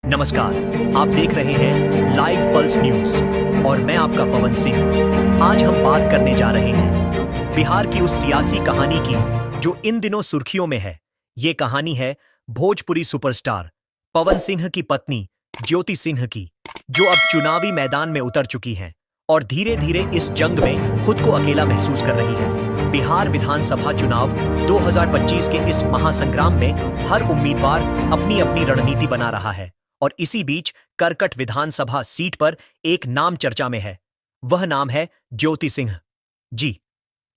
नमस्कार। आप देख रहे हैं लाइव पल्स न्यूज और मैं आपका पवन सिंह। आज हम बात करने जा रहे हैं बिहार की उस सियासी कहानी की जो इन दिनों सुर्खियों में है। ये कहानी है भोजपुरी सुपरस्टार पवन सिंह की पत्नी ज्योति सिंह की, जो अब चुनावी मैदान में उतर चुकी हैं और धीरे धीरे इस जंग में खुद को अकेला महसूस कर रही है। बिहार विधानसभा चुनाव 2025 के इस महासंग्राम में हर उम्मीदवार अपनी अपनी रणनीति बना रहा है और इसी बीच करकट विधानसभा सीट पर एक नाम चर्चा में है। वह नाम है ज्योति सिंह। जी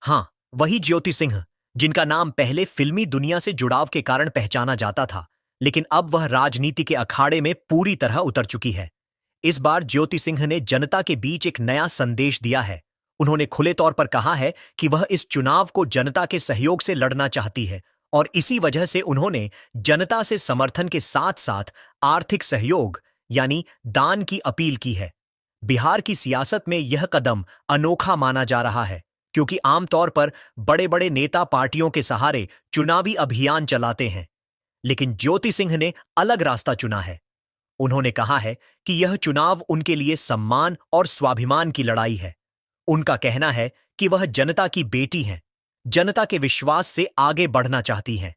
हां, वही ज्योति सिंह जिनका नाम पहले फिल्मी दुनिया से जुड़ाव के कारण पहचाना जाता था, लेकिन अब वह राजनीति के अखाड़े में पूरी तरह उतर चुकी है। इस बार ज्योति सिंह ने जनता के बीच एक नया संदेश दिया है। उन्होंने खुले तौर पर कहा है कि वह इस चुनाव को जनता के सहयोग से लड़ना चाहती है और इसी वजह से उन्होंने जनता से समर्थन के साथ साथ आर्थिक सहयोग यानी दान की अपील की है। बिहार की सियासत में यह कदम अनोखा माना जा रहा है, क्योंकि आमतौर पर बड़े बड़े नेता पार्टियों के सहारे चुनावी अभियान चलाते हैं, लेकिन ज्योति सिंह ने अलग रास्ता चुना है। उन्होंने कहा है कि यह चुनाव उनके लिए सम्मान और स्वाभिमान की लड़ाई है। उनका कहना है कि वह जनता की बेटी हैं, जनता के विश्वास से आगे बढ़ना चाहती हैं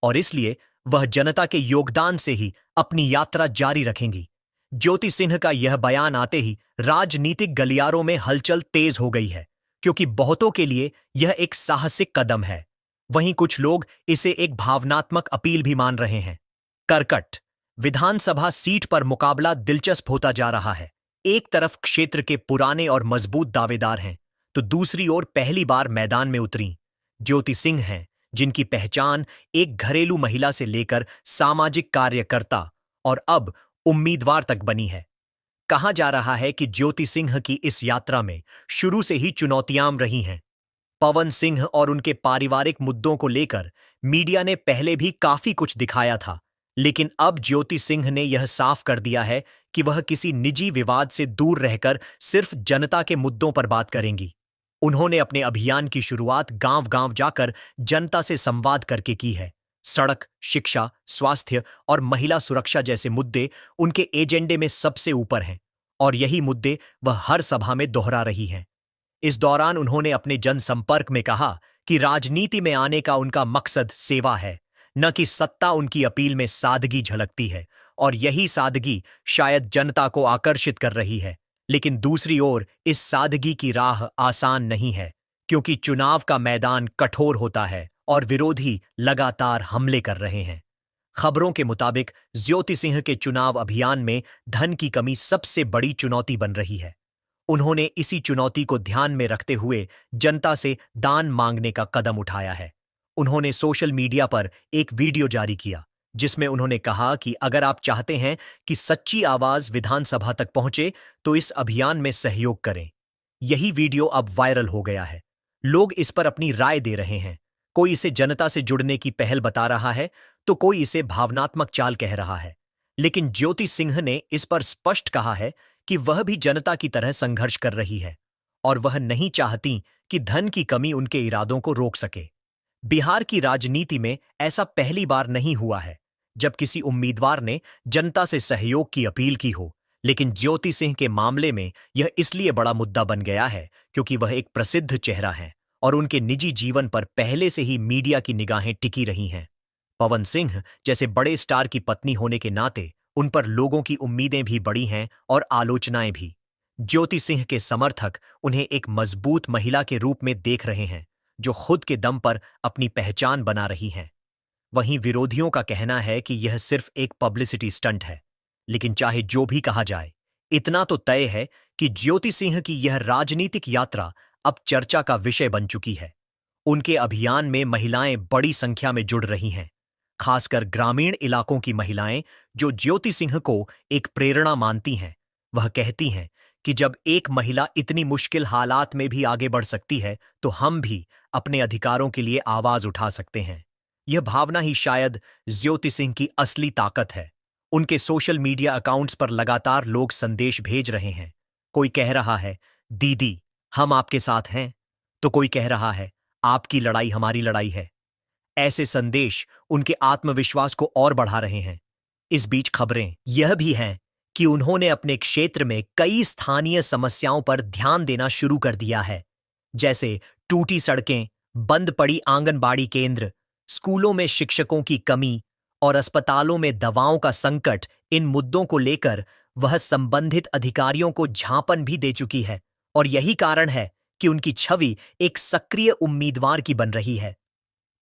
और इसलिए वह जनता के योगदान से ही अपनी यात्रा जारी रखेंगी। ज्योति सिंह का यह बयान आते ही राजनीतिक गलियारों में हलचल तेज हो गई है, क्योंकि बहुतों के लिए यह एक साहसिक कदम है। वहीं कुछ लोग इसे एक भावनात्मक अपील भी मान रहे हैं। करकट विधानसभा सीट पर मुकाबला दिलचस्प होता जा रहा है। एक तरफ क्षेत्र के पुराने और मजबूत दावेदार हैं, तो दूसरी ओर पहली बार मैदान में उतरी ज्योति सिंह हैं, जिनकी पहचान एक घरेलू महिला से लेकर सामाजिक कार्यकर्ता और अब उम्मीदवार तक बनी है। कहा जा रहा है कि ज्योति सिंह की इस यात्रा में शुरू से ही चुनौतियां रही हैं। पवन सिंह और उनके पारिवारिक मुद्दों को लेकर मीडिया ने पहले भी काफी कुछ दिखाया था, लेकिन अब ज्योति सिंह ने यह साफ कर दिया है कि वह किसी निजी विवाद से दूर रहकर सिर्फ जनता के मुद्दों पर बात करेंगी। उन्होंने अपने अभियान की शुरुआत गांव-गांव जाकर जनता से संवाद करके की है। सड़क, शिक्षा, स्वास्थ्य और महिला सुरक्षा जैसे मुद्दे उनके एजेंडे में सबसे ऊपर हैं और यही मुद्दे वह हर सभा में दोहरा रही हैं। इस दौरान उन्होंने अपने जनसंपर्क में कहा कि राजनीति में आने का उनका मकसद सेवा है, न कि सत्ता। उनकी अपील में सादगी झलकती है और यही सादगी शायद जनता को आकर्षित कर रही है। लेकिन दूसरी ओर इस सादगी की राह आसान नहीं है, क्योंकि चुनाव का मैदान कठोर होता है और विरोधी लगातार हमले कर रहे हैं। खबरों के मुताबिक ज्योति सिंह के चुनाव अभियान में धन की कमी सबसे बड़ी चुनौती बन रही है। उन्होंने इसी चुनौती को ध्यान में रखते हुए जनता से दान मांगने का कदम उठाया है। उन्होंने सोशल मीडिया पर एक वीडियो जारी किया, जिसमें उन्होंने कहा कि अगर आप चाहते हैं कि सच्ची आवाज विधानसभा तक पहुंचे तो इस अभियान में सहयोग करें। यही वीडियो अब वायरल हो गया है। लोग इस पर अपनी राय दे रहे हैं। कोई इसे जनता से जुड़ने की पहल बता रहा है, तो कोई इसे भावनात्मक चाल कह रहा है। लेकिन ज्योति सिंह ने इस पर स्पष्ट कहा है कि वह भी जनता की तरह संघर्ष कर रही है और वह नहीं चाहती कि धन की कमी उनके इरादों को रोक सके। बिहार की राजनीति में ऐसा पहली बार नहीं हुआ है जब किसी उम्मीदवार ने जनता से सहयोग की अपील की हो, लेकिन ज्योति सिंह के मामले में यह इसलिए बड़ा मुद्दा बन गया है क्योंकि वह एक प्रसिद्ध चेहरा हैं और उनके निजी जीवन पर पहले से ही मीडिया की निगाहें टिकी रही हैं। पवन सिंह जैसे बड़े स्टार की पत्नी होने के नाते उन पर लोगों की उम्मीदें भी बड़ी हैं और आलोचनाएं भी। ज्योति सिंह के समर्थक उन्हें एक मजबूत महिला के रूप में देख रहे हैं, जो खुद के दम पर अपनी पहचान बना रही हैं। वहीं विरोधियों का कहना है कि यह सिर्फ एक पब्लिसिटी स्टंट है, लेकिन चाहे जो भी कहा जाए, इतना तो तय है कि ज्योति सिंह की यह राजनीतिक यात्रा अब चर्चा का विषय बन चुकी है। उनके अभियान में महिलाएं बड़ी संख्या में जुड़ रही हैं, खासकर ग्रामीण इलाकों की महिलाएं, जो ज्योति सिंह को एक प्रेरणा मानती हैं। वह कहती हैं कि जब एक महिला इतनी मुश्किल हालात में भी आगे बढ़ सकती है, तो हम भी अपने अधिकारों के लिए आवाज उठा सकते हैं। यह भावना ही शायद ज्योति सिंह की असली ताकत है। उनके सोशल मीडिया अकाउंट्स पर लगातार लोग संदेश भेज रहे हैं। कोई कह रहा है, दीदी हम आपके साथ हैं, तो कोई कह रहा है, आपकी लड़ाई हमारी लड़ाई है। ऐसे संदेश उनके आत्मविश्वास को और बढ़ा रहे हैं। इस बीच खबरें यह भी हैं कि उन्होंने अपने क्षेत्र में कई स्थानीय समस्याओं पर ध्यान देना शुरू कर दिया है, जैसे टूटी सड़कें, बंद पड़ी आंगनबाड़ी केंद्र, स्कूलों में शिक्षकों की कमी और अस्पतालों में दवाओं का संकट। इन मुद्दों को लेकर वह संबंधित अधिकारियों को झापन भी दे चुकी है और यही कारण है कि उनकी छवि एक सक्रिय उम्मीदवार की बन रही है।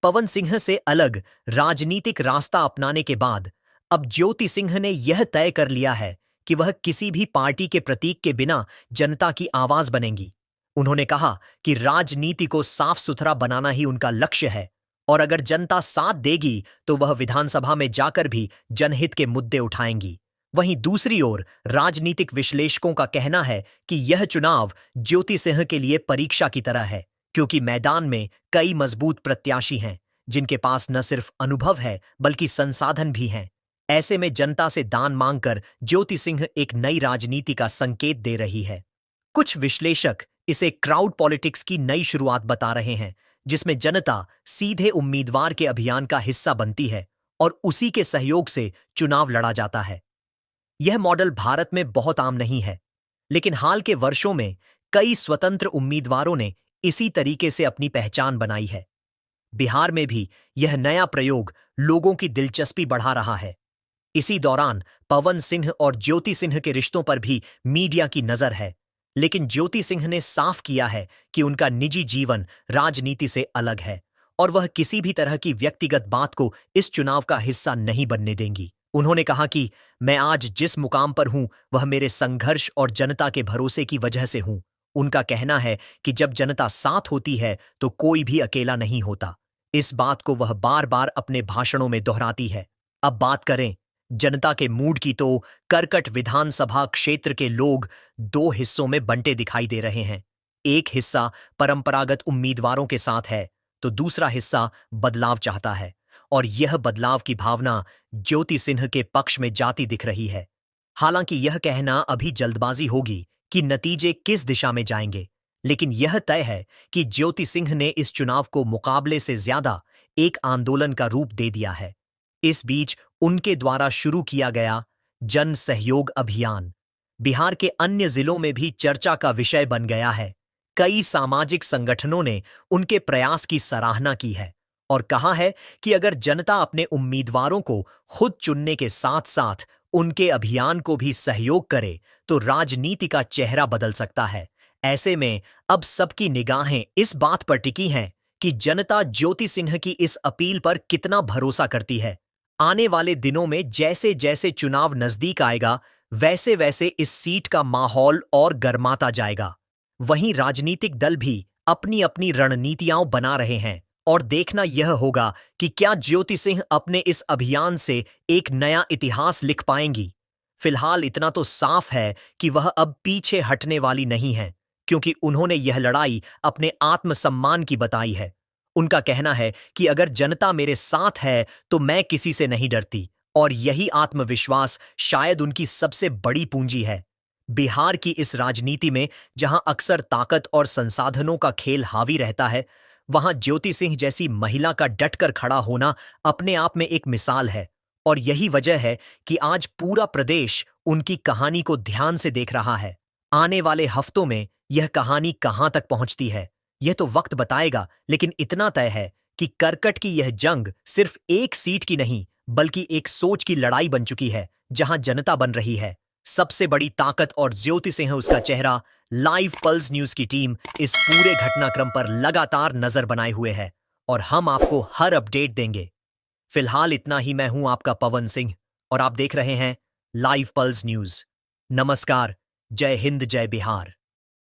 पवन सिंह से अलग राजनीतिक रास्ता अपनाने के बाद अब ज्योति सिंह ने यह तय कर लिया है कि वह किसी भी पार्टी के प्रतीक के बिना जनता की आवाज बनेंगी। उन्होंने कहा कि राजनीति को साफ सुथरा बनाना ही उनका लक्ष्य है और अगर जनता साथ देगी तो वह विधानसभा में जाकर भी जनहित के मुद्दे उठाएंगी। वहीं दूसरी ओर राजनीतिक विश्लेषकों का कहना है कि यह चुनाव ज्योति सिंह के लिए परीक्षा की तरह है, क्योंकि मैदान में कई मजबूत प्रत्याशी हैं जिनके पास न सिर्फ अनुभव है बल्कि संसाधन भी हैं। ऐसे में जनता से दान मांगकर ज्योति सिंह एक नई राजनीति का संकेत दे रही है। कुछ विश्लेषक इसे क्राउड पॉलिटिक्स की नई शुरुआत बता रहे हैं, जिसमें जनता सीधे उम्मीदवार के अभियान का हिस्सा बनती है और उसी के सहयोग से चुनाव लड़ा जाता है। यह मॉडल भारत में बहुत आम नहीं है, लेकिन हाल के वर्षों में कई स्वतंत्र उम्मीदवारों ने इसी तरीके से अपनी पहचान बनाई है। बिहार में भी यह नया प्रयोग लोगों की दिलचस्पी बढ़ा रहा है। इसी दौरान पवन सिंह और ज्योति सिंह के रिश्तों पर भी मीडिया की नजर है, लेकिन ज्योति सिंह ने साफ किया है कि उनका निजी जीवन राजनीति से अलग है और वह किसी भी तरह की व्यक्तिगत बात को इस चुनाव का हिस्सा नहीं बनने देंगी। उन्होंने कहा कि मैं आज जिस मुकाम पर हूं वह मेरे संघर्ष और जनता के भरोसे की वजह से हूं। उनका कहना है कि जब जनता साथ होती है तो कोई भी अकेला नहीं होता। इस बात को वह बार बार अपने भाषणों में दोहराती है। अब बात करें जनता के मूड की, तो करकट विधानसभा क्षेत्र के लोग दो हिस्सों में बंटे दिखाई दे रहे हैं। एक हिस्सा परंपरागत उम्मीदवारों के साथ है तो दूसरा हिस्सा बदलाव चाहता है और यह बदलाव की भावना ज्योति सिंह के पक्ष में जाती दिख रही है। हालांकि यह कहना अभी जल्दबाजी होगी कि नतीजे किस दिशा में जाएंगे, लेकिन यह तय है कि ज्योति सिंह ने इस चुनाव को मुकाबले से ज्यादा एक आंदोलन का रूप दे दिया है। इस बीच उनके द्वारा शुरू किया गया जन सहयोग अभियान बिहार के अन्य जिलों में भी चर्चा का विषय बन गया है। कई सामाजिक संगठनों ने उनके प्रयास की सराहना की है और कहा है कि अगर जनता अपने उम्मीदवारों को खुद चुनने के साथ साथ उनके अभियान को भी सहयोग करे तो राजनीति का चेहरा बदल सकता है। ऐसे में अब सबकी निगाहें इस बात पर टिकी हैं कि जनता ज्योति सिंह की इस अपील पर कितना भरोसा करती है। आने वाले दिनों में जैसे जैसे चुनाव नजदीक आएगा वैसे वैसे इस सीट का माहौल और गर्माता जाएगा। वहीं राजनीतिक दल भी अपनी अपनी रणनीतियां बना रहे हैं और देखना यह होगा कि क्या ज्योति सिंह अपने इस अभियान से एक नया इतिहास लिख पाएंगी। फिलहाल इतना तो साफ है कि वह अब पीछे हटने वाली नहीं है, क्योंकि उन्होंने यह लड़ाई अपने आत्मसम्मान की बताई है। उनका कहना है कि अगर जनता मेरे साथ है तो मैं किसी से नहीं डरती और यही आत्मविश्वास शायद उनकी सबसे बड़ी पूंजी है। बिहार की इस राजनीति में जहां अक्सर ताकत और संसाधनों का खेल हावी रहता है, वहां ज्योति सिंह जैसी महिला का डटकर खड़ा होना अपने आप में एक मिसाल है और यही वजह है कि आज पूरा प्रदेश उनकी कहानी को ध्यान से देख रहा है। आने वाले हफ्तों में यह कहानी कहां तक पहुंचती है यह तो वक्त बताएगा, लेकिन इतना तय है कि करकट की यह जंग सिर्फ एक सीट की नहीं बल्कि एक सोच की लड़ाई बन चुकी है, जहां जनता बन रही है सबसे बड़ी ताकत और ज्योति सिंह उसका चेहरा। लाइव पल्स न्यूज की टीम इस पूरे घटनाक्रम पर लगातार नजर बनाए हुए है और हम आपको हर अपडेट देंगे। फिलहाल इतना ही। मैं हूं आपका पवन सिंह और आप देख रहे हैं लाइव पल्स न्यूज। नमस्कार, जय हिंद, जय बिहार।